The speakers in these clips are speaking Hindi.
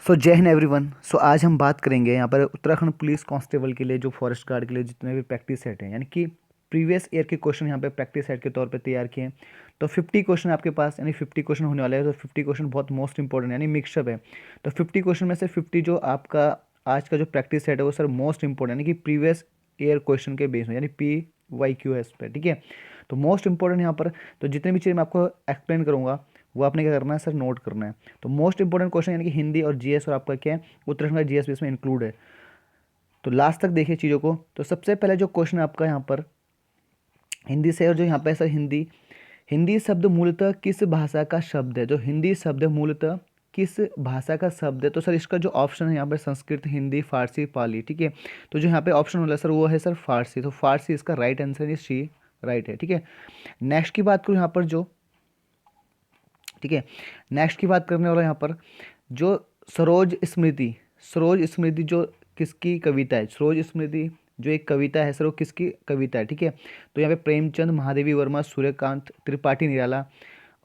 सो जय हिंद एवरीवन। सो आज हम बात करेंगे यहाँ पर उत्तराखंड पुलिस कांस्टेबल के लिए जो फॉरेस्ट गार्ड के लिए जितने भी प्रैक्टिस सेट हैं, यानी कि प्रीवियस ईयर के क्वेश्चन यहाँ पे प्रैक्टिस सेट के तौर पे तैयार किए हैं। तो 50 क्वेश्चन आपके पास, यानी 50 क्वेश्चन होने वाले हैं। तो 50 क्वेश्चन बहुत मोस्ट इंपॉर्टेंट यानी मिक्सअप है। तो 50 क्वेश्चन में से 50 जो आपका आज का जो प्रैक्टिस सेट है वो सर मोस्ट इंपॉर्टेंट यानी कि प्रीवियस ईयर क्वेश्चन के बेस में, यानी PYQS पे, ठीक है। तो मोस्ट इंपॉर्टेंट यहाँ पर तो जितनी भी चीज़ें मैं आपको एक्सप्लेन करूँगा वो आपने क्या करना है सर, नोट करना है। तो मोस्ट इंपॉर्टेंट क्वेश्चन यानी कि हिंदी और जीएस और आपका क्या है उत्तराखंड का जीएस भी इसमें इंक्लूड है। तो लास्ट तक देखिए चीज़ों को। तो सबसे पहले जो क्वेश्चन आपका यहाँ पर हिंदी से, और जो यहाँ पे सर हिंदी हिंदी शब्द मूलतः किस भाषा का शब्द है। जो हिंदी शब्द मूलतः किस भाषा का शब्द है, तो सर इसका जो ऑप्शन है यहाँ पर संस्कृत, हिंदी, फारसी, पाली, ठीक है। तो जो यहाँ पे ऑप्शन वाला सर वो है सर फारसी। तो फारसी इसका राइट आंसर, सी राइट है, ठीक है। नेक्स्ट की बात करूँ यहाँ पर जो, ठीक है, नेक्स्ट की बात करने वाला यहाँ पर जो सरोज स्मृति, सरोज स्मृति जो किसकी कविता है, सरोज स्मृति जो एक कविता है सर वो किसकी कविता है, ठीक है। तो यहाँ पे प्रेमचंद, महादेवी वर्मा, सूर्यकांत त्रिपाठी निराला,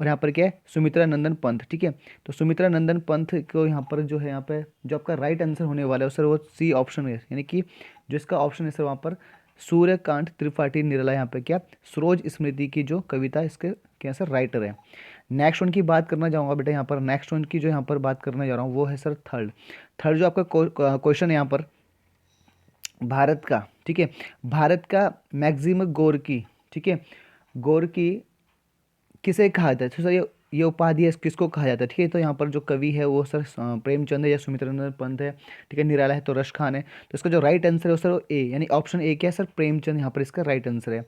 और यहाँ पर क्या है सुमित्रा नंदन पंत, ठीक है। तो सुमित्रा नंदन पंत को यहाँ पर जो है, यहाँ पे जो आपका राइट आंसर होने वाला है सर वो सी ऑप्शन है, यानी कि जो इसका ऑप्शन है सर वहाँ पर सूर्यकांत त्रिपाठी निराला, यहाँ पे क्या सरोज स्मृति की जो कविता इसके क्या सर राइटर है। नेक्स्ट वन की बात करना चाहूँगा बेटा, यहाँ पर नेक्स्ट वन की जो यहाँ पर बात करने जा रहा हूँ वो है सर थर्ड। थर्ड जो आपका क्वेश्चन है यहाँ पर भारत का, ठीक है, भारत का मैक्सिम गोर्की, ठीक है, गोर्की किसे कहा जाता है। तो सर ये उपाधि है किसको कहा जाता है, ठीक है। तो यहाँ पर जो कवि है वो सर प्रेमचंद है या सुमित्रा पंत है, ठीक है। निराला है तो रश खान है। तो इसका जो राइट आंसर है वो सर ए, यानी ऑप्शन ए क्या है सर, प्रेमचंद यहाँ पर इसका राइट आंसर है।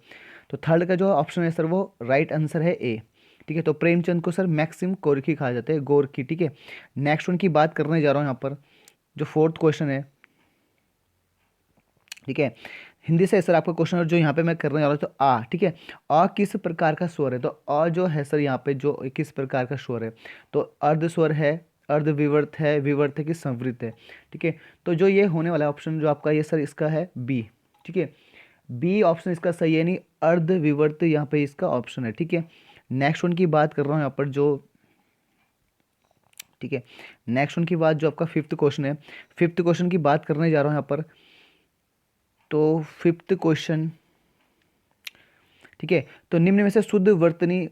तो थर्ड का जो ऑप्शन है सर वो राइट आंसर है ए, ठीक है। तो प्रेमचंद को सर मैक्सिम गोर्की कहा जाता है, गोर्की, ठीक है। नेक्स्ट वन की बात करने जा रहा हूँ यहाँ पर जो फोर्थ क्वेश्चन है, ठीक है। हिंदी से सर आपका क्वेश्चन जो यहाँ पे मैं करने जा रहा हूँ तो आ, ठीक है। आ किस प्रकार का स्वर है। तो आ जो है सर यहाँ पे जो किस प्रकार का स्वर है, तो अर्ध स्वर है, अर्ध विवर्त है, विवर्त है कि संवृत है, ठीक है। तो जो ये होने वाला ऑप्शन जो आपका ये सर इसका है बी, ठीक है। बी ऑप्शन इसका सही है, नहीं अर्ध विवर्त यहाँ पे इसका ऑप्शन है, ठीक है। नेक्स्ट वन की बात कर रहा हूँ यहाँ पर जो, ठीक है, नेक्स्ट वन की बात जो आपका फिफ्थ क्वेश्चन है, फिफ्थ क्वेश्चन की बात करने जा रहा हूँ यहाँ पर। तो फिफ्थ क्वेश्चन, ठीक है, तो निम्न में से शुद्ध वर्तनी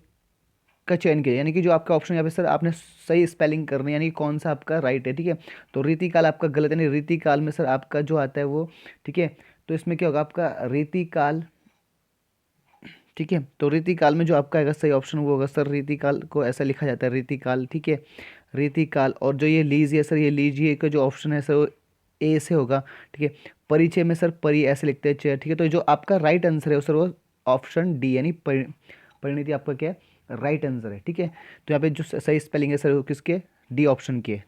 का चयन किया, यानी कि जो आपका ऑप्शन यहाँ पे सर आपने सही स्पेलिंग करनी है, यानी कौन सा आपका राइट है, ठीक है। तो रीतिकाल आपका गलत है, यानी रीतिकाल में सर आपका जो आता है वो, ठीक है। तो इसमें क्या होगा आपका रीतिकाल, ठीक है। तो रीतिकाल में जो आपका आएगा सही ऑप्शन वो होगा सर रीतिकाल को ऐसा लिखा जाता है रीतिकाल, ठीक है, रीतिकाल। और जो ये लीजिए सर, ये लीजिए का जो ऑप्शन है सर वो ए से होगा, ठीक है। परिचय में सर परी ऐसे लिखते हैं चेयर, ठीक है। तो जो आपका राइट आंसर है सर वो ऑप्शन डी, यानी परिणति आपका क्या है राइट आंसर है, ठीक है। तो यहाँ पे जो सही स्पेलिंग है सर वो किसके, डी ऑप्शन के,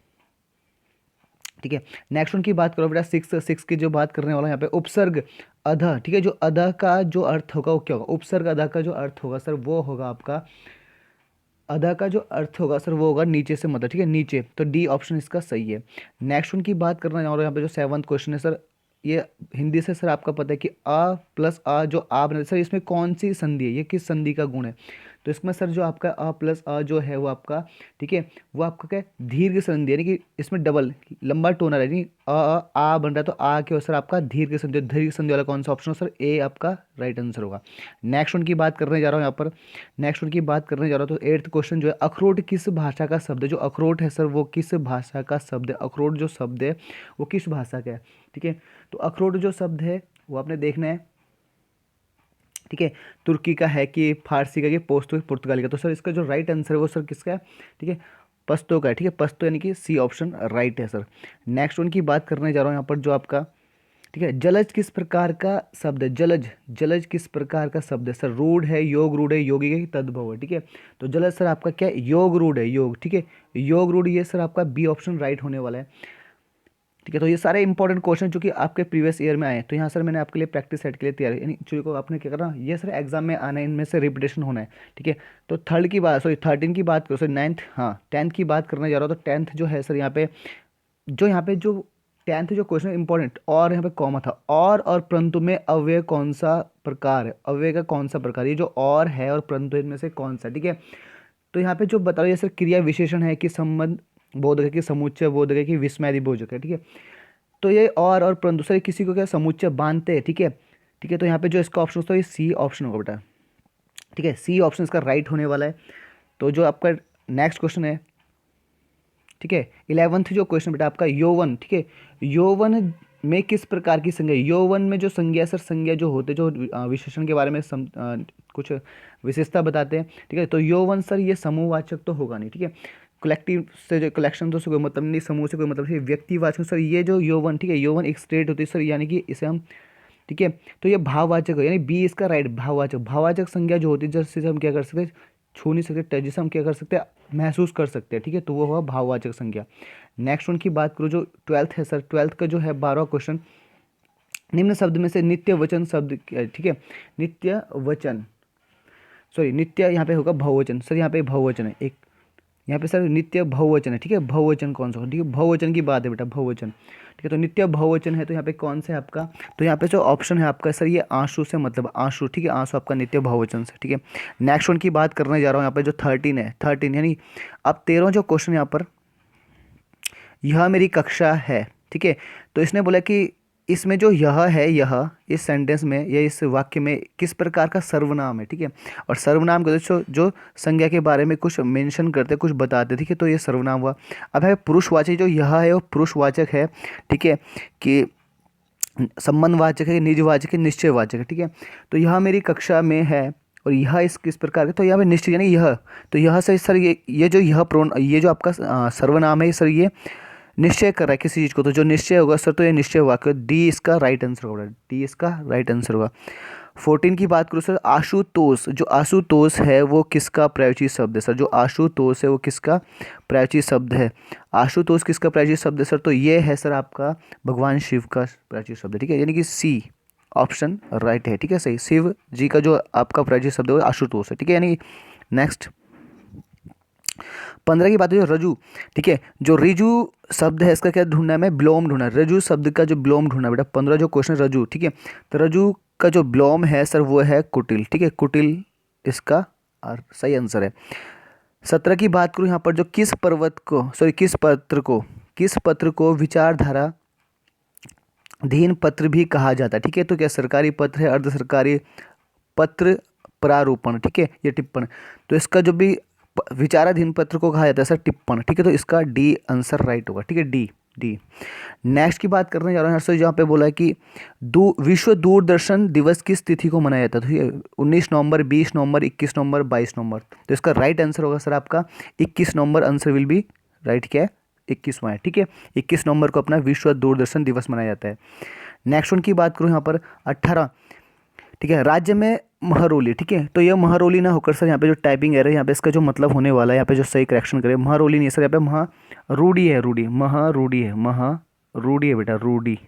ठीक है। नेक्स्ट वन की बात करो बेटा, सिक्स सिक्स की जो बात करने वाला यहाँ पे उपसर्ग अध, ठीक है। जो अध का जो अर्थ होगा वो क्या होगा, उपसर्ग अध का जो अर्थ होगा सर वो होगा आपका, अधा का जो अर्थ होगा सर वो होगा नीचे से मतलब, ठीक है, नीचे। तो डी ऑप्शन इसका सही है। नेक्स्ट वन की बात करना चाह रहा हूँ यहाँ पे जो सेवंथ क्वेश्चन है सर, ये हिंदी से सर आपका पता है कि आ प्लस आ जो आ बना सर इसमें कौन सी संधि है, ये किस संधि का गुण है। तो इसमें सर जो आपका आ प्लस आ जो है वो आपका, ठीक है, वो आपका क्या है दीर्घ संधि, यानी कि इसमें डबल लंबा टोनर है, नहीं आ बन रहा है तो आ क्या हो सर आपका दीर्घ संधि, दीर्घ संधि वाला कौन सा ऑप्शन हो सर ए आपका राइट आंसर होगा। नेक्स्ट वन की बात करने जा रहा हूँ यहाँ पर, नेक्स्ट वन की बात करने जा रहा हूँ तो एट्थ क्वेश्चन जो है अखरोट किस भाषा का शब्द है। जो अखरोट है सर वो किस भाषा का शब्द है, अखरोट जो शब्द है वो किस भाषा का है, ठीक है। तो अखरोट जो शब्द है वो आपने देखना है, ठीक है, तुर्की का है कि फारसी का कि पोस्तो पुर्तगाली का। तो सर इसका जो राइट आंसर है वो सर किसका है, ठीक है, पश्तो का है, ठीक है, पश्तो यानी कि सी ऑप्शन राइट है सर। नेक्स्ट वन की बात करने जा रहा हूँ यहाँ पर जो आपका, ठीक है, जलज किस प्रकार का शब्द है। जलज, जलज किस प्रकार का शब्द है सर, रूढ़ है, योग रूढ़ है, योगी है, तद्भव है, ठीक है। तो जलज सर आपका क्या है योग रूढ़ है, योग, ठीक है, योग रूढ़, ये सर आपका बी ऑप्शन राइट होने वाला है, ठीक है। तो ये सारे इंपॉर्टेंट क्वेश्चन जो कि आपके प्रीवियस ईयर में आए, तो यहाँ सर मैंने आपके लिए प्रैक्टिस सेट के लिए तैयार, यानी चीज़ों को आपने क्या करना, ये सर एग्जाम में आना है, इनमें से रिपीटेशन होना है, ठीक है। तो थर्ड की बात, सॉरी 13 की बात करो, सॉरी नाइन्थ, हाँ 10th की बात करने जा रहा हूँ। तो 10th जो है सर यहाँ पे जो 10th जो क्वेश्चन इंपॉर्टेंट, और यहाँ पे कॉमा था, और परंतु में अव्यय कौन सा प्रकार है, अव्यय का कौन सा प्रकार, ये जो और है और परंतु इनमें से कौन सा, ठीक है। तो यहाँ पे जो बता रहा है सर क्रिया विशेषण है कि संबंध बोधक की समुच्चय बोधक की विस्मयादि बोधक है, ठीक है। तो ये और परंतु सर किसी को क्या समुच्चय बांधते हैं, ठीक है। ठीक है, तो यहाँ पे जो इसका ऑप्शन होता है ये सी ऑप्शन होगा बेटा, ठीक है। सी ऑप्शन इसका राइट होने वाला है। तो जो आपका नेक्स्ट क्वेश्चन है, ठीक है, 11th जो क्वेश्चन बेटा आपका यौवन, ठीक है। यौवन में किस प्रकार की संज्ञा, यौवन में जो संज्ञा सर, संज्ञा जो होते जो विशेषण के बारे में कुछ विशेषता बताते हैं, ठीक है। तो यौवन सर ये समूहवाचक तो होगा नहीं, ठीक है। कलेक्टिव से जो कलेक्शन तो से कोई मतलब नहीं, समूह से कोई मतलब नहीं, व्यक्तिवाचक सर ये जो यौवन, ठीक है, यौवन एक स्टेट होती है सर, यानी कि इसे हम, ठीक है। तो ये भाववाचक है, यानी बी इसका राइट, भाववाचक। भाववाचक संज्ञा जो होती है जिससे हम क्या कर सकते हैं, छू नहीं सकते, जिसे हम क्या कर सकते हैं, महसूस कर सकते हैं, ठीक है। तो वो हुआ भाववाचक संज्ञा। नेक्स्ट वन की बात करूँ जो 12th है सर, 12th का जो है 12वां क्वेश्चन, निम्न शब्द में से नित्य वचन शब्द, ठीक है, नित्य वचन, सॉरी नित्य यहाँ पे होगा बहुवचन सर, यहाँ पे बहुवचन है एक, यहाँ पे सर नित्य बहुवचन है, ठीक है। बहुवचन कौन सा, ठीक है, बहुवचन की बात है बेटा, बहुवचन, ठीक है। तो नित्य बहुवचन है, तो यहाँ पे कौन सा है आपका, तो यहाँ पे जो ऑप्शन है आपका सर ये आंसू से मतलब आंसू, ठीक है, आंसू आपका नित्य बहुवचन से, ठीक है। नेक्स्ट वन की बात करने जा रहा हूँ यहाँ पे जो 13 है, 13 यानी अब 13 जो क्वेश्चन यहाँ पर, यह मेरी कक्षा है, ठीक है। तो इसने बोला कि इसमें जो यह है, यह इस सेंटेंस में या इस वाक्य में किस प्रकार का सर्वनाम है, ठीक है। और सर्वनाम को जो संज्ञा के बारे में कुछ मेंशन करते, कुछ बताते, ठीक है, तो ये सर्वनाम हुआ। अब है पुरुषवाचक, जो यह है वो पुरुषवाचक है, ठीक है, कि संबंधवाचक है, निजवाचक है, निश्चयवाचक है, ठीक है। तो यह मेरी कक्षा में है और यह इस किस प्रकार का, तो यहाँ पे निश्चय यानी यह, तो यह से सर ये जो यह ये जो आपका सर्वनाम है सर, ये निश्चय कर रहा है किसी चीज़ को, तो जो निश्चय होगा सर, तो ये निश्चय वाक्य, डी इसका राइट आंसर होगा, डी इसका राइट आंसर होगा। 14 की बात करूँ सर, आशुतोष, जो आशुतोष है वो किसका प्रायोजित शब्द है सर, जो आशुतोष है वो किसका प्रायोजित शब्द है, आशुतोष किसका प्रायोजित शब्द है सर, तो ये है सर आपका भगवान शिव का प्रायोजित शब्द है, ठीक है, यानी कि सी ऑप्शन राइट है, ठीक है, सही, शिव जी का जो आपका प्रायोजित शब्द है वो आशुतोष है, ठीक है। यानी नेक्स्ट 15 की बात है जो रजू, ठीक है, जो रिजु शब्द है इसका क्या ढूंढना है, मैं ब्लोम ढूंढना, रजू शब्द का जो ब्लोम ढूंढना बेटा, 15 जो क्वेश्चन रजू, ठीक है। तो रजू का जो ब्लोम है सर वो है कुटिल, ठीक है, कुटिल इसका और सही आंसर है। 17 की बात करूँ यहाँ पर जो किस पर्वत को, सॉरी किस पत्र को विचारधारा धीन पत्र भी कहा जाता है, ठीक है। तो क्या सरकारी पत्र है, अर्ध सरकारी पत्र, प्रारूपण, ठीक है, ये टिप्पण, तो इसका जो भी विचाराधीन पत्र को कहा जाता है सर टिप्पण, ठीक है। तो इसका डी आंसर राइट होगा, ठीक है, डी डी। नेक्स्ट की बात करने जा रहा हूँ सर, जहाँ पे बोला है कि विश्व दूरदर्शन दिवस किस तिथि को मनाया जाता है, तो ये 19 नवंबर, 20 नवंबर, 21 नवंबर, 22 नवंबर, तो इसका राइट आंसर होगा सर आपका 21 नवंबर, आंसर विल बी राइट, क्या है 21वां है, ठीक है। 21 नवंबर को अपना विश्व दूरदर्शन दिवस मनाया जाता है। नेक्स्ट वन की बात करूँ यहाँ पर 18, ठीक है, राज्य में महरौली, ठीक है। तो यह महरौली ना होकर सर यहाँ पे जो टाइपिंग एरर है, यहाँ पे इसका जो मतलब होने वाला है, यहाँ पे जो सही करेक्शन करे, महरौली नहीं है सर, यहाँ पे महारूढ़ी है, रूढ़ी, महारूढ़ी है, महारूढ़ी है बेटा, रूढ़ी।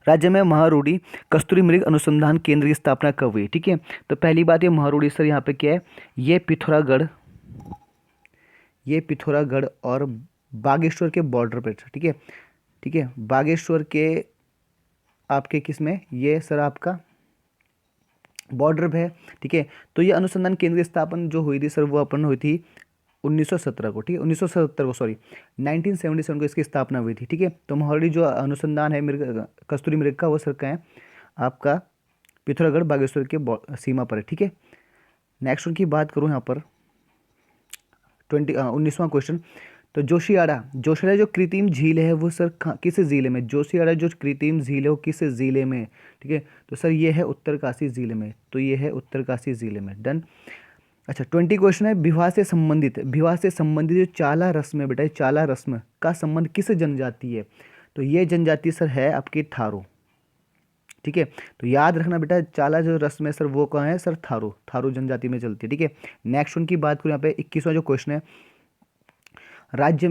राज्य में महारूढ़ी कस्तूरी मृग अनुसंधान केंद्र की स्थापना कब हुई, ठीक है। तो पहली बात ये महारूढ़ी सर यहाँ पे क्या है, ये पिथौरागढ़ और बागेश्वर के बॉर्डर पे, ठीक है, ठीक है, बागेश्वर के आपके किस में, ये सर आपका बॉर्डर पे है, ठीक है। तो ये अनुसंधान केंद्र की स्थापना जो हुई थी सर वो अपन हुई थी 1917 को, ठीक है, 1970 को, सॉरी 1977 को इसकी स्थापना हुई थी, ठीक है। तो महौली जो अनुसंधान है मृग, कस्तूरी मृग का, वो सर का है आपका पिथौरागढ़ बागेश्वर के सीमा पर है, ठीक है। नेक्स्ट उनकी बात करूँ यहाँ पर 19वां क्वेश्चन, तो जोशियाड़ा जो कृत्रिम झील है वो सर किस ज़िले में, जोशियाड़ा जो कृत्रिम झील है वो किस ज़िले में, ठीक है। तो सर ये है उत्तरकाशी ज़िले में, तो ये है उत्तरकाशी ज़िले में, डन। अच्छा 20 क्वेश्चन है, विवाह से संबंधित जो चाला रस्म है बेटा, ये चाला रस्म का संबंध किस जनजाति है, तो ये जनजाति सर है आपकी थारू, ठीक है। तो याद रखना बेटा, चाला जो रस्म है सर वो कहाँ है सर, थारू जनजाति में चलती है, ठीक है। नेक्स्ट उनकी बात करूँ यहाँ पे 21वां जो क्वेश्चन है, राज्य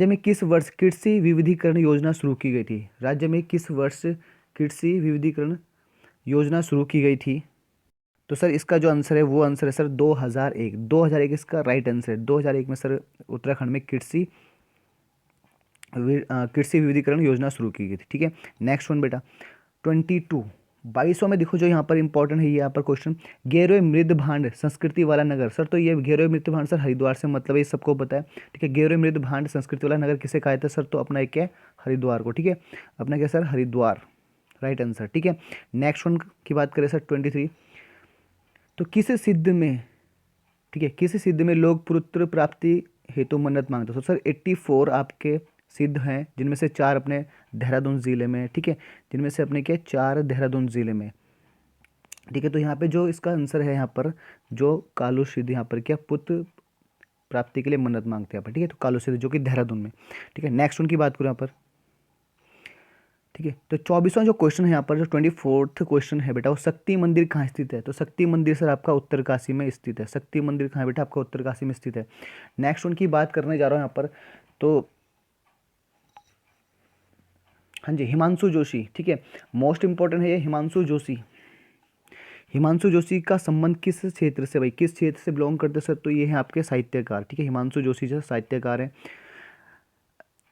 में किस वर्ष कृषि विविधीकरण योजना शुरू की गई थी, राज्य में किस वर्ष कृषि विविधीकरण योजना शुरू की गई थी, तो सर इसका जो आंसर है वो आंसर है सर 2001 इसका राइट आंसर है। 2001 में सर उत्तराखंड में कृषि विविधीकरण योजना शुरू की गई थी, ठीक है। नेक्स्ट वन बेटा 22 22वां में देखो जो यहाँ पर इंपॉर्टेंट है, ये यहाँ पर क्वेश्चन, गैरोय मृद भांड संस्कृति वाला नगर। सर तो ये गैरोय मृद भांड सर हरिद्वार से मतलब है, ये सबको पता है। ठीक है, गैरोय मृद भांड संस्कृति वाला नगर किसे कहा था सर, तो अपना एक क्या है, हरिद्वार को। ठीक है, अपना क्या सर, हरिद्वार, राइट आंसर। ठीक है, नेक्स्ट वन की बात करें सर 23, तो किस सिद्ध में, ठीक है, किस सिद्ध में लोग पुत्र प्राप्ति हेतु मन्नत मांगते हैं। तो सर 84 आपके सिद्ध हैं, जिनमें से 4 अपने देहरादून ज़िले में। ठीक है, जिनमें से अपने क्या 4 देहरादून ज़िले में। ठीक है, तो यहाँ पे जो इसका आंसर है यहाँ पर, जो कालू सिद्ध यहाँ पर क्या पुत्र प्राप्ति के लिए मन्नत मांगते हैं यहाँ पर। ठीक है, तो कालू सिद्ध जो कि देहरादून में। ठीक है, नेक्स्ट उनकी बात करूँ यहाँ पर। ठीक है, तो 24वां जो क्वेश्चन है यहाँ पर, जो 24th क्वेश्चन है बेटा, वो शक्ति मंदिर कहाँ स्थित है। तो शक्ति मंदिर सर आपका उत्तरकाशी में स्थित है। शक्ति मंदिर कहाँ है बेटा, आपका उत्तरकाशी में स्थित है। नेक्स्ट उनकी बात करने जा रहा हूँ यहाँ पर, तो हाँ जी, हिमांशु जोशी। ठीक है, मोस्ट इंपॉर्टेंट है ये हिमांशु जोशी। हिमांशु जोशी का संबंध किस क्षेत्र से भाई, किस क्षेत्र से बिलोंग करते सर, तो ये है आपके साहित्यकार। ठीक है, हिमांशु जोशी जो साहित्यकार है।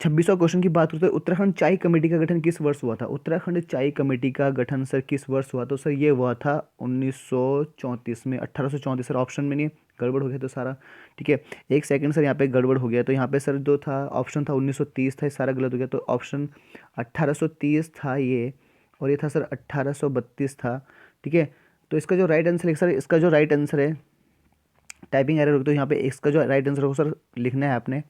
26वां क्वेश्चन की बात करते हैं, उत्तराखंड चाय कमेटी का गठन किस वर्ष हुआ था। उत्तराखंड चाय कमेटी का गठन सर किस वर्ष हुआ, तो सर ये हुआ था 1934 में, 1834 सर, ऑप्शन में नहीं गड़बड़ हो गया तो सारा। ठीक है, एक सेकंड सर, यहाँ पे गड़बड़ हो गया, तो यहाँ पे सर जो था ऑप्शन था 1930 था, ये सारा गलत हो गया, तो ऑप्शन 1830 था ये, और ये था सर 1832 था। ठीक है, तो इसका जो राइट आंसर है सर, इसका जो राइट आंसर है, टाइपिंग एरर होगी तो यहाँ पे इसका जो राइट आंसर होगा सर लिखना है आपने,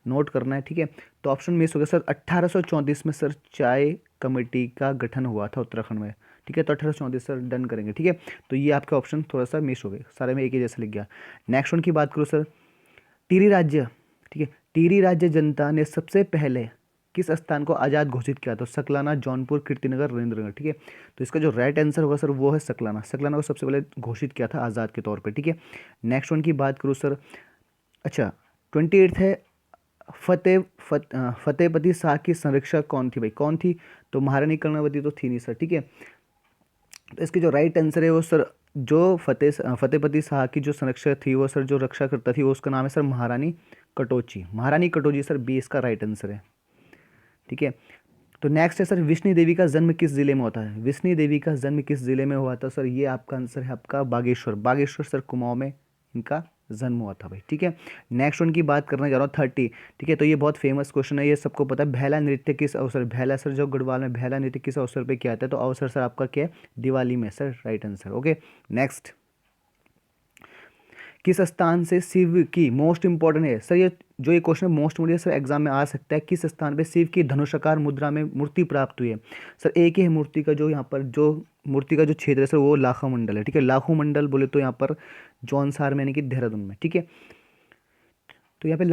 नोट करना है। ठीक है, तो ऑप्शन मिस हो गया सर, 1834 में सर चाय कमेटी का गठन हुआ था उत्तराखंड में। ठीक है, तो 1834 सर डन करेंगे। ठीक है, तो ये आपका ऑप्शन थोड़ा सा मिस हो गए, सारे में एक ही जैसा लिख गया। नेक्स्ट वन की बात करूँ सर, टिहरी राज्य। ठीक है, टिहरी राज्य जनता ने सबसे पहले किस स्थान को आज़ाद घोषित किया, तो सकलाना, जौनपुर, कीर्तिनगर, नरेंद्रनगर। ठीक है, तो इसका जो राइट आंसर होगा सर वो है सकलाना। सकलाना को सबसे पहले घोषित किया था आज़ाद के तौर पे। ठीक है, नेक्स्ट वन की बात करूँ सर, अच्छा 28 है, फतेहपति शाह की संरक्षक कौन थी भाई, कौन थी, तो महारानी कर्णवती तो थी नहीं सर। ठीक है, तो इसके जो राइट आंसर है वो सर, जो फतेहपति शाह की जो संरक्षक थी वो सर, जो रक्षा करता थी वो, उसका नाम है सर महारानी कटोची। महारानी कटोची सर बी इसका राइट आंसर है। ठीक है, तो नेक्स्ट है सर, विष्णु देवी का जन्म किस जिले में होता है। विष्णु देवी का जन्म किस जिले में हुआ था सर, ये आपका आंसर है आपका बागेश्वर। बागेश्वर सर कुमाऊं में इनका जन्म हुआ था भाई। ठीक है, नेक्स्ट वन की बात करने जा रहा हूँ 30। ठीक है, तो ये बहुत फेमस क्वेश्चन है, ये सबको पता है। भैला नृत्य किस अवसर, भैला सर जो गढ़वाल में भैला नृत्य किस अवसर पे किया जाता है, तो अवसर सर आपका क्या है, दिवाली में sir, right answer. Okay, next, किस स्थान से शिव की, मोस्ट इंपॉर्टेंट है सर, ये जो ये question most important sir exam में आ सकता है, किस स्थान पे शिव की धनुषाकार मुद्रा में मूर्ति प्राप्त हुई है। सर एक ही है मूर्ति का, जो यहाँ पर जो मूर्ति का जो क्षेत्र है सर वो लाखा मंडल है। ठीक है, लाखों मंडल बोले तो यहाँ पर जौनसार में यानी कि देहरादून में। ठीक है, तो यहाँ पे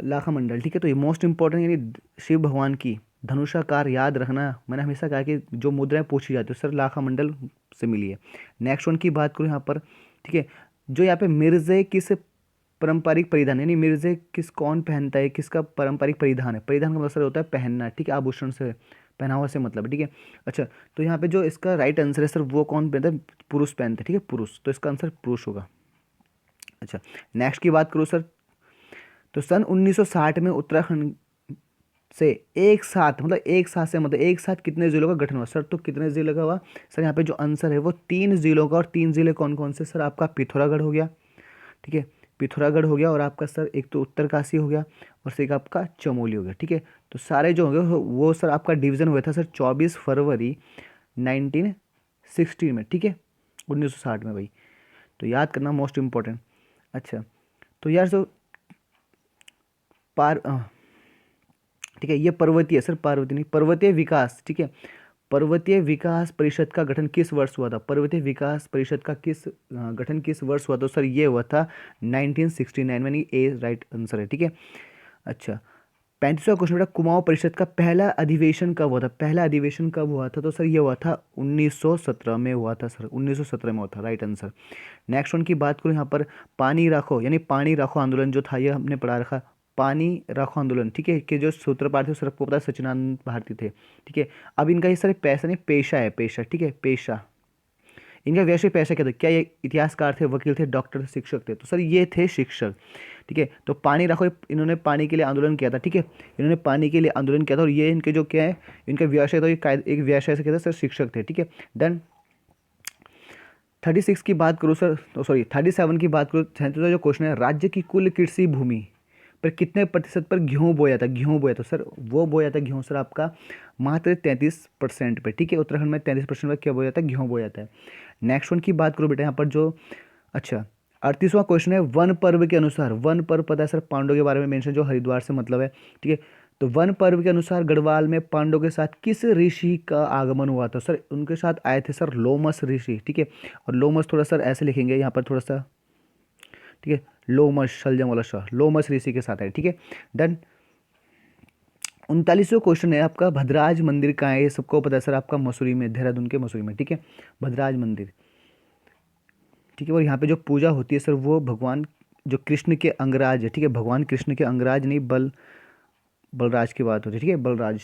लाखा मंडल। ठीक है, तो ये मोस्ट इंपॉर्टेंट यानी शिव भगवान की धनुषाकार, याद रखना, मैंने हमेशा कहा कि जो मुद्राएं पूछी जाती है सर लाखा मंडल से मिली है। नेक्स्ट वन की बात करूँ यहाँ पर। ठीक है, जो यहाँ पे मिर्जे किस पारंपरिक परिधान, यानी मिर्जे किस कौन पहनता है, किसका पारंपरिक परिधान है। परिधान का मतलब होता है पहनना। ठीक है, आभूषण से, पहनावा से मतलब। ठीक है, अच्छा तो यहाँ पे जो इसका राइट आंसर है सर वो कौन पहनता है, पुरुष पहनते हैं। ठीक है, पुरुष, तो इसका आंसर पुरुष होगा। अच्छा, नेक्स्ट की बात करूँ सर, तो सन 1960 में उत्तराखंड से एक साथ, मतलब एक साथ से मतलब एक साथ कितने जिलों का गठन हुआ सर, तो कितने जिलों का हुआ सर, यहाँ पे जो आंसर है वो 3 जिलों का, और 3 जिले कौन कौन से सर, आपका पिथौरागढ़ हो गया। ठीक है, पिथौरागढ़ हो गया, और आपका सर एक तो उत्तरकाशी हो गया, और से एक आपका चमोली हो गया। ठीक है, तो सारे जो हो गए वो सर आपका डिवीजन हुआ था सर 24 फरवरी 1960 में। ठीक है, 1960 में भाई, तो याद करना मोस्ट इम्पोर्टेंट। अच्छा, तो यार सो पार ठीक है, ये पर्वतीय सर, पार्वती नहीं, पर्वतीय विकास। ठीक है, पर्वतीय विकास परिषद का गठन किस वर्ष हुआ था। पर्वतीय विकास परिषद का गठन किस वर्ष हुआ था, तो सर ये हुआ था 1969 में, नहीं ए राइट आंसर है। ठीक है, अच्छा 35वां क्वेश्चन बेटा, कुमाऊं परिषद का पहला अधिवेशन कब हुआ था। पहला अधिवेशन कब हुआ था, तो सर ये हुआ था 1917 में हुआ था सर, 1917 में हुआ था, राइट आंसर। नेक्स्ट वन की बात करूँ यहाँ पर, पानी राखो यानी पानी राखो आंदोलन जो था, ये हमने पढ़ा रखा, पानी राखो आंदोलन। ठीक है, कि जो सूत्रपात थे सर आपको पता है सचिदानंद भारती थे। ठीक है, अब इनका ये सर पैसा नहीं, पेशा है, पेशा। ठीक है, पेशा, इनका वैसे पैसा क्या था, क्या ये इतिहासकार थे, वकील थे, डॉक्टर थे, शिक्षक थे, तो सर ये थे शिक्षक। ठीक है, तो पानी रखो, इन्होंने पानी के लिए आंदोलन किया था। ठीक है, इन्होंने पानी के लिए आंदोलन किया था, और ये इनके जो क्या है, इनका व्यवसाय था, ये एक व्यवसाय से किया था सर, शिक्षक थे। ठीक है, डन। 36 की बात करूँ सर, तो सॉरी 37 की बात करूँ, 37 जो क्वेश्चन है, राज्य की कुल कृषि भूमि पर कितने प्रतिशत पर गेहूँ बोया था, गेहूँ बोया था सर, वो बोया था गेहूँ सर आपका मात्र 33% पे, ठीक है। उत्तराखंड में 33% पर क्या बोया जाता है, गेहूँ बोया जाता है। नेक्स्ट वन की बात करूँ बेटा यहाँ पर जो, अच्छा 38वां क्वेश्चन है, वन पर्व के अनुसार, वन पर्व पता है सर पांडव के बारे में मेंशन, जो हरिद्वार से मतलब है, ठीक है। तो वन पर्व के अनुसार गढ़वाल में पांडव के साथ किस ऋषि का आगमन हुआ था सर, उनके साथ आए थे सर लोमस ऋषि, ठीक है। और लोमस थोड़ा सर ऐसे लिखेंगे यहाँ पर थोड़ा सा, ठीक है, लोमस शलजम वाला शाह, लोमस ऋषि के साथ है, ठीक है, डन। 39वां क्वेश्चन है आपका, भद्राज मंदिर कहाँ है, ये सबको पता है सर आपका मसूरी में, देहरादून के मसूरी में, ठीक है, भद्राज मंदिर, ठीक है। और यहाँ पे जो पूजा होती है सर वो भगवान जो कृष्ण के अंगराज है, ठीक है, भगवान कृष्ण के अंगराज नहीं बलराज की बात होती है, ठीक है, बलराज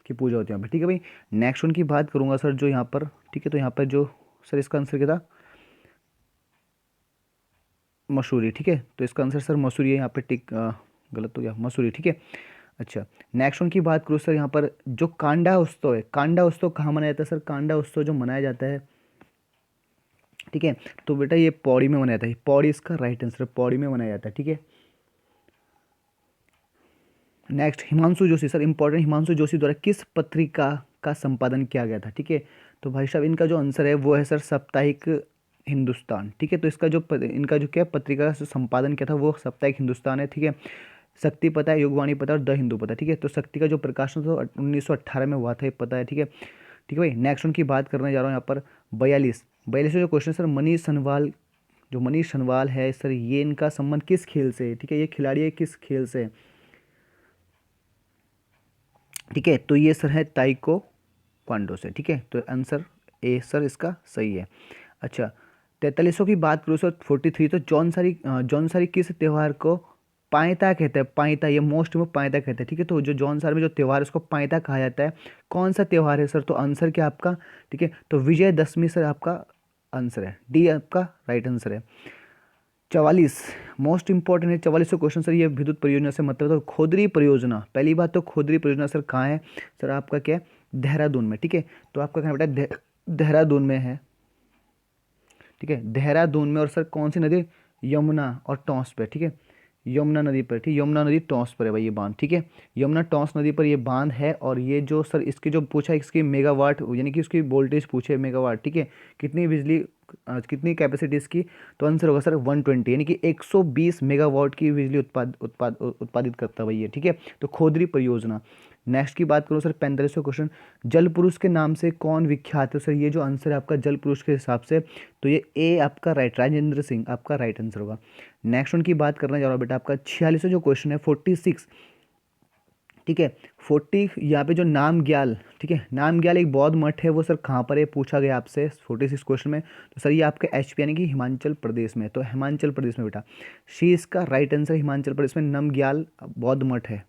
की पूजा होती है यहाँ पे, ठीक है भाई। नेक्स्ट वन की बात करूँगा सर जो यहाँ पर, ठीक है, तो यहाँ पर जो सर इसका आंसर क्या था, मसूरी, ठीक है। तो इसका आंसर सर मसूरी है, यहाँ पे टिक गलत हो गया, मसूरी, ठीक है। अच्छा नेक्स्ट वन की बात करूँ सर यहाँ पर जो कांडा उत्सव है, कांडा उत्सव कहाँ मनाया जाता है सर, कांडा उत्सव जो मनाया जाता है, ठीक है, तो बेटा ये पौड़ी में मनाया जाता है, पौड़ी इसका राइट आंसर, पौड़ी में मनाया जाता है, ठीक है। Next Himanshu Joshi sir, important, Himanshu Joshi द्वारा किस पत्रिका का संपादन किया गया था, ठीक है। तो भाई साहब इनका जो आंसर है वो है सर साप्ताहिक हिंदुस्तान, ठीक है। तो इसका जो इनका जो क्या पत्रिका का संपादन किया था वो साप्ताहिक हिंदुस्तान है, ठीक है। शक्ति पता है, युगवाणी पता है और द हिंदू पता है, ठीक है। तो शक्ति का जो प्रकाशन था 1918 में हुआ था, ये पता है, ठीक है, ठीक है भाई। नेक्स्ट उनकी बात करने जा रहा हूँ यहाँ पर 42 जो क्वेश्चन सर, मनीष सनवाल, जो मनीष सनवाल है सर, ये इनका संबंध किस खेल से है, ठीक है, ये खिलाड़ी है किस खेल से है, ठीक है। तो ये सर है ताइको क्वांडो से, ठीक है। तो आंसर ए सर इसका सही है। अच्छा 43 की बात करूँ सर, 43, तो जौनसारी किस त्यौहार को पाइता कहते हैं, पाइता, ये मोस्ट में पाइता कहते हैं, ठीक है। तो जो जौनसार में जो त्यौहार है उसको पाइता कहा जाता है, कौन सा त्यौहार है सर, तो आंसर क्या आपका, ठीक है, तो विजयदशमी सर आपका आंसर है, डी आपका राइट आंसर है। 44 मोस्ट इंपॉर्टेंट है, 44 क्वेश्चन सर, ये विद्युत परियोजना से मतलब, तो खोदरी परियोजना, पहली बात तो खोदरी परियोजना सर कहाँ है सर, आपका क्या है, देहरादून में, ठीक है। तो आपका कहाँ बेटा देहरादून में है, ठीक है, देहरादून में। और सर कौन सी नदी, यमुना और टॉस पे, ठीक है, यमुना नदी पर, ठीक, यमुना नदी टॉस पर है भाई ये बांध, ठीक है, यमुना टॉस नदी पर ये बांध है। और ये जो सर इसकी जो पूछा इसकी मेगावाट यानी कि उसकी वोल्टेज पूछे मेगावाट, ठीक है, कितनी बिजली कितनी कैपेसिटी इसकी, तो आंसर होगा सर 120 यानी कि 120 मेगावाट की बिजली उत्पादित करता है भाई ये, ठीक है। तो खोदरी परियोजना। नेक्स्ट की बात करूँ सर 45वां क्वेश्चन, जल पुरुष के नाम से कौन विख्यात है सर, ये जो आंसर है आपका जल पुरुष के हिसाब से, तो ये ए आपका राइट, राजेंद्र सिंह आपका राइट आंसर होगा। नेक्स्ट उनकी बात करना जा रहा हूँ बेटा आपका 46वां जो क्वेश्चन है 46, ठीक है, 40 यहाँ पे जो नामग्याल, ठीक है, नामग्याल एक बौद्ध मठ है, वो सर कहाँ पर है पूछा गया आपसे 46 क्वेश्चन में, तो सर ये आपके एचपी यानी कि हिमाचल प्रदेश में, तो हिमाचल प्रदेश में बेटा शी इसका राइट आंसर, हिमाचल प्रदेश में नामग्याल बौद्ध मठ है।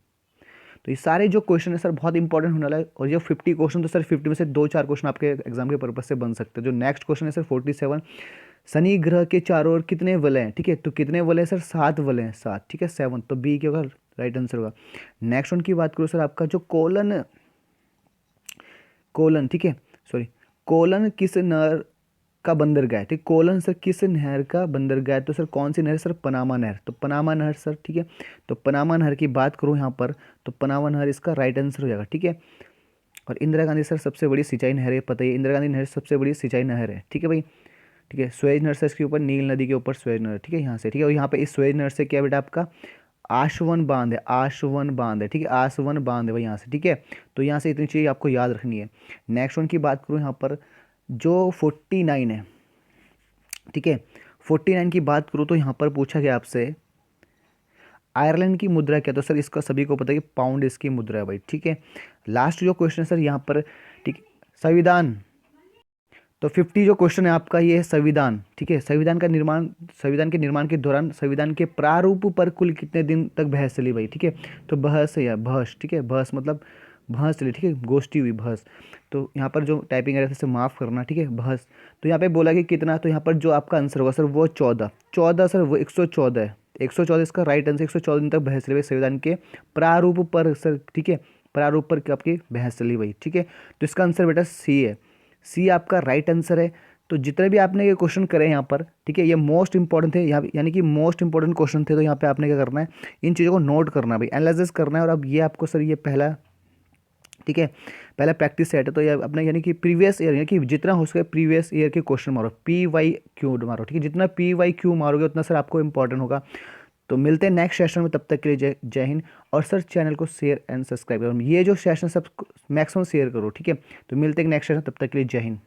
तो ये सारे जो क्वेश्चन है सर बहुत इंपॉर्टेंट होने वाला है, और ये 50 क्वेश्चन, तो सर 50 में से 2-4 क्वेश्चन आपके एग्जाम के पर्पज से बन सकते हैं। जो नेक्स्ट क्वेश्चन है सर 47, शनि ग्रह के चारों ओर कितने वलय हैं, ठीक है, तो कितने वलय हैं सर, 7 वलय हैं, 7, ठीक है, 7, तो बी क्या होगा राइट आंसर होगा। नेक्स्ट वन की बात करूँ सर आपका जो कोलन, कोलन, ठीक है, सॉरी, कोलन किस नहर का बंदरगाह है, ठीक, कोलन सर किस नहर का बंदरगाह है, तो सर कौन सी नहर सर, पनामा नहर, तो पनामा नहर सर, ठीक है। तो पनामा नहर की बात करूँ यहाँ पर, तो पनामा नहर इसका राइट आंसर हो जाएगा, ठीक है। और इंदिरा गांधी सर सबसे बड़ी सिंचाई नहर है, पता ही, इंदिरा गांधी नहर सबसे बड़ी सिंचाई नहर है, ठीक है भाई, ठीक है। स्वेज नहर से इसके ऊपर नील नदी के ऊपर स्वेज नहर, ठीक है, यहाँ से, ठीक है। और यहाँ पे इस स्वेज नहर से क्या बेटा आपका आशवन बांध है, आशवन बांध है, ठीक है, आशवन बांध है भाई यहाँ से, ठीक है। तो यहाँ से इतनी चीज़ आपको याद रखनी है। नेक्स्ट वन की बात करूँ यहाँ पर जो 49 है, ठीक है, 49 की बात करूँ तो यहाँ पर पूछा गया आपसे आयरलैंड की मुद्रा क्या, तो सर इसका सभी को पता है कि पाउंड इसकी मुद्रा है भाई, ठीक है। लास्ट जो क्वेश्चन है सर यहाँ पर, ठीक, संविधान, तो 50 जो क्वेश्चन है आपका ये है संविधान, ठीक है, संविधान का निर्माण, संविधान के निर्माण के दौरान संविधान के प्रारूप पर कुल कितने दिन तक बहस चली भाई, ठीक है। तो बहस है या बहस, ठीक है, बहस मतलब बहस चली, ठीक है, गोष्ठी हुई बहस। तो यहाँ पर जो टाइपिंग एरर से माफ़ करना, ठीक है, बहस। तो यहाँ पे बोला कि कितना, तो यहाँ पर जो आपका आंसर होगा सर वो 14 सर, वो 114 है, 114 इसका राइट आंसर, 114 दिन तक बहस चली भाई संविधान के प्रारूप पर सर, ठीक है, प्रारूप पर आपकी बहस चली भाई, ठीक है। तो इसका आंसर बेटा सी है, सी आपका राइट आंसर है। तो जितने भी आपने ये क्वेश्चन करे यहाँ पर, ठीक है, ये मोस्ट इंपॉर्टेंट थे यहाँ, यानी कि मोस्ट इंपॉर्टेंट क्वेश्चन थे। तो यहाँ पे आपने क्या करना है, इन चीज़ों को नोट करना है भाई, एनालिसिस करना है। और अब ये आपको सर ये पहला, ठीक है, पहला प्रैक्टिस सेट है। तो ये अपने यानी कि प्रीवियस ईयर, यानी कि जितना हो सके प्रीवियस ईयर के क्वेश्चन मारो, PYQ मारो, ठीक है, जितना PYQ मारोगे उतना सर आपको इंपॉर्टेंट होगा। तो मिलते हैं नेक्स्ट सेशन में, तब तक के लिए जय जय हिंद। और सर चैनल को शेयर एंड सब्सक्राइब करो, ये जो सेशन सब मैक्सिमम शेयर करो, ठीक है। तो मिलते हैं नेक्स्ट सेशन, तब तक के लिए जय हिंद।